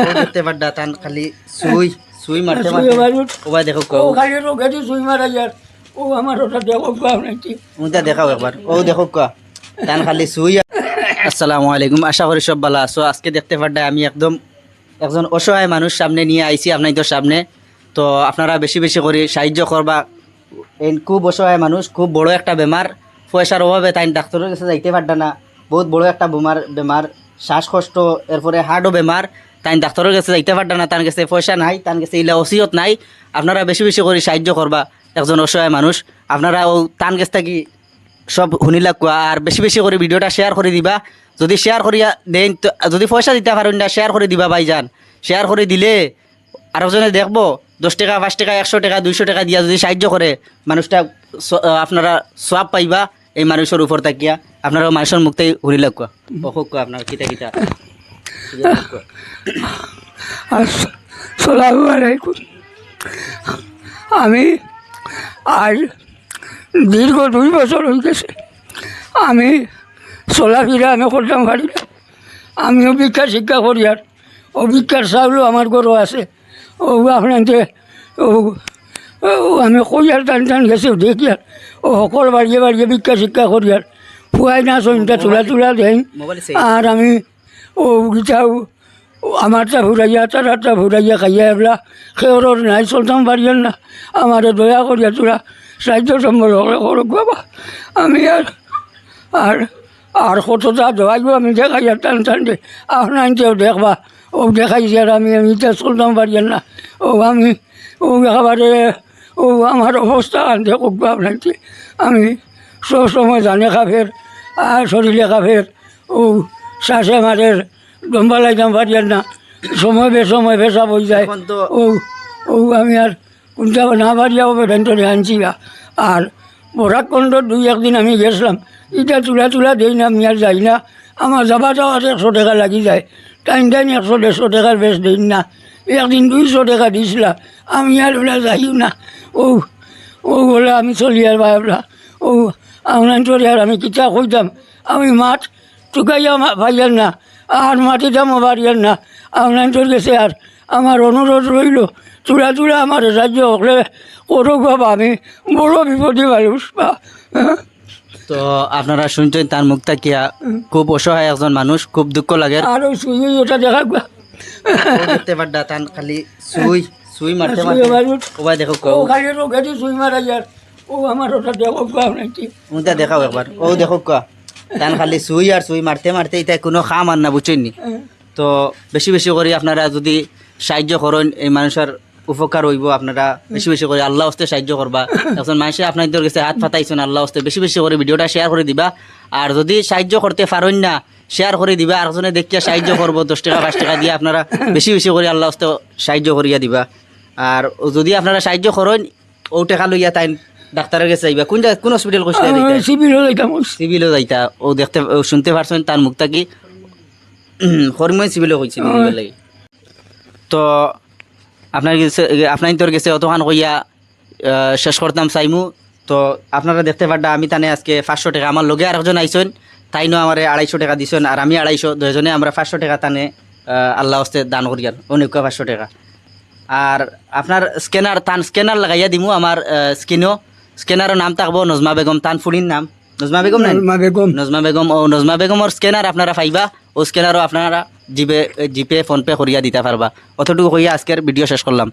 ও দেখতে পাড্ডা তান খালি সুই সুই মারতে সুই মারতে মারুত। ও ভাই দেখো ও খালি রোগেটি সুই মারা যার ও আমার ওটা দেখো নাকি উনটা দেখাও একবার ও দেখো কা তান খালি সুই আসসালামু আলাইকুম আশা করি সব ভালো আছো আজকে দেখতে পাড্ডা আমি একজন অসহায় মানুষ সামনে নিয়ে আইছি আপনাদের সামনে তো আপনারা বেশি বেশি করে সাহায্য করবা এই খুব অসহায় মানুষ খুব বড় একটা বেমার পয়সার অভাবে তাই ডাক্তারের কাছে যাইতে পারডা না বহুত বড় একটা বেমার শ্বাসকষ্ট এরপরে হার্টও বেমার তাই ডাক্তারের কাছে যাইতে পারডা না তার কাছে পয়সা নাই তার কাছে ইলা ওসিয়ত নাই আপনারা বেশি বেশি করে সাহায্য করবা একজন অসহায় মানুষ আপনারা ও তান কাছ থেকে সব শুনিলা কোয়া আর বেশি বেশি করে ভিডিওটা শেয়ার করে দিবা যদি শেয়ার করিয়া দেন যদি পয়সা দিতে পারেন না শেয়ার করে দিবা ভাইজান শেয়ার করে দিলে আরেকজনে দেখবো 10 টাকা 5 টাকা 100 টাকা 200 টাকা দিয়া যদি সাহায্য করে মানুষটা আপনারা সওয়াব পাইবা এই মানুষের উপর তাকিয়া আপনারা মানুষের মুখতেই শুনি লাগবা অসুখ আপনার কিতা কিতা আসসালামু আলাইকুম আমি আজ দীর্ঘ 2 বছর হয়ে গেছে আমি চলাফেরা আমি করতাম পারি না আমিও শিক্ষা করি আর অভিজ্ঞার চাউলও আমার গরু আছে ও আপনাকে ও আমি কইয়ার টান গেছে দেখি আর ও সকল বাড়িয়ে বাড়িয়ে শিক্ষা করি আর ফুয়াই না চইনটা তুলা দেন আর আমি ও গীতাও আমারটা ঘুরাইয়া তারটা ঘুরাইয়া খাইয়া এগুলা খেয়র নাই চলতাম পারিয়ার না আমার দয়া করিয়া তোরা সাহায্য সম্বল করক বাবা আমি আর আর কতটা দোয়াইব আমি দেখাইয়া টান দে আপনাকেও দেখবা ও দেখাইছি আর আমি এটা চলতাম পারিয়ার না ও আমি ও একেবারে ও আমার অবস্থা দেখুক বা আপনাকে আমি সব সময় জানে খাফের আর শরীরে খাফের ও শ্বাসে মারের দম্বা লাইতাম পারিয়ার না সময় পেশাব হয়ে যায় ও ও আমি আর কোনটা না পারিয়া হবে ভেন্টরে আনছি আর বরাকণ্ড 2-1 দিন আমি গেছিলাম এটা তুলা দেই না আমি আর যাই না আমার যাওয়ার 100 টাকা লাগি যায় টাইম 100-150 টাকার বেশ দিই না একদিন 200 টাকা দিছিলা আমি আর ওলা যাইও না ও ও বলে আমি চলি আর ভাবলা ও আপনার আর আমি কিতা কইতাম আমি মাঠ টুকাইয়া ভাইয়ার না আর মাটি দামও বাড়িয়ার না আপনার গেছে আর আমার অনুরোধ রইল তুলা আমার সাহায্য হলে করুক বাবা আমি বড় বিপদে মানুষ বা তো আপনারা শুনছেন তার মুখ তাকিয়া খুব অসহায় একজন মানুষ খুব দুঃখ লাগে আর ওই সুই ওটা দেখা দেখতে পাড্ডা তান খালি সুই মারতে ও ভাই দেখো ও খালি রোগেটি সুই মারা যার ও আমার ওটা দেখো নাকি উনটা দেখাও একবার ও দেখো কা তান খালি সুই মারতে এটা কোনো খাম আর না বুঝছেননি তো বেশি বেশি করে আপনারা যদি সাহায্য করেন এই মানুষের উপকার হইব আপনারা বেশি বেশি করে আল্লাহ হস্তে সাহায্য করবা এখন মানুষে আপনাদের কাছে হাত পাতাইছেন আল্লাহ হস্তে বেশি বেশি করে ভিডিওটা শেয়ার করে দিবা আর যদি সাহায্য করতে পারেন না শেয়ার করে দিবা আরেকজনে দেখিয়া সাহায্য করবো 10 টাকা 5 টাকা দিয়ে আপনারা বেশি বেশি করে আল্লাহ হস্তে সাহায্য করিয়া দিবা আর যদি আপনারা সাহায্য করেন ও টাকা লইয়া তাই ডাক্তারের কাছে যাইবা কোন হসপিটাল কইছিল সিভিলও যাইতা ও দেখতে শুনতে পারছেন তার মুখটা কি হরমোন সিভিলও কইছিল লাগি তো আপনার গেছে অতখান কইয়া শেষ করতাম চাইমু তো আপনারা দেখতে পারডা আমি তানে আজকে 500 টাকা আমার লগে আরেকজন আইসেন তাইনও আমার 250 টাকা দিছেন আর আমি 250 দুজনে আমরা 500 টাকা তানে আল্লাহ হস্তে দান করি আর অনেক 500 টাকা আর আপনার স্ক্যানার লাগাইয়া দিমু আমার স্ক্যানারের নাম থাকবো নজমা বেগম তান ফুলির নাম নজমা বেগম ও নজমা বেগমর স্ক্যানার আপনারা পাইবা ও স্ক্যানারও আপনারা জিপে ফোনপে করিয়া দিতে পারবা অতটুকু কইয়া আজকের ভিডিও শেষ করলাম।